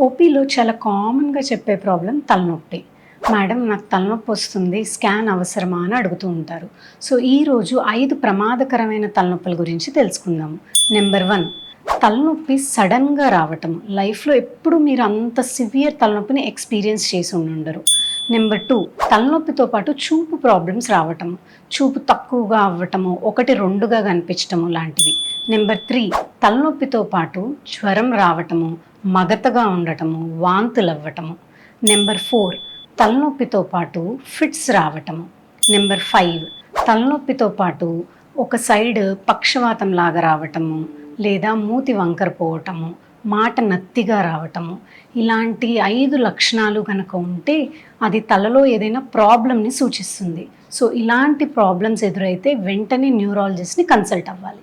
ఓపీలో చాలా కామన్‌గా చెప్పే ప్రాబ్లమ్ తలనొప్పి. మేడం నాకు తలనొప్పి వస్తుంది. స్కాన్ అవసరమా అని అడుగుతూ ఉంటారు. సో ఈరోజు 5 ప్రమాదకరమైన తలనొప్పుల గురించి తెలుసుకుందాము. నెంబర్ 1 తలనొప్పి సడన్‌గా రావటం. లైఫ్‌లో ఎప్పుడు మీరు అంత సివియర్ తలనొప్పిని ఎక్స్‌పీరియన్స్ చేసి ఉండుండరు. నెంబర్ 2 తలనొప్పితో పాటు చూపు ప్రాబ్లమ్స్ రావటము. చూపు తక్కువగా అవ్వటము, 1, 2గా కనిపించటము లాంటివి. నెంబర్ 3 తలనొప్పితో పాటు జ్వరం రావటము, మగతగా ఉండటము, వాంతులవ్వటము. నెంబర్ 4 తలనొప్పితో పాటు ఫిట్స్ రావటము. నెంబర్ 5 తలనొప్పితో పాటు ఒక సైడ్ పక్షవాతం లాగా రావటము, లేదా మూతి వంకర పోవటము, మాట నత్తిగా రావటము. ఇలాంటి 5 లక్షణాలు కనుక ఉంటే అది తలలో ఏదైనా ప్రాబ్లమ్‌ని సూచిస్తుంది. సో ఇలాంటి ప్రాబ్లమ్స్ ఎదురైతే వెంటనే న్యూరాలజిస్ట్‌ని కన్సల్ట్ అవ్వాలి.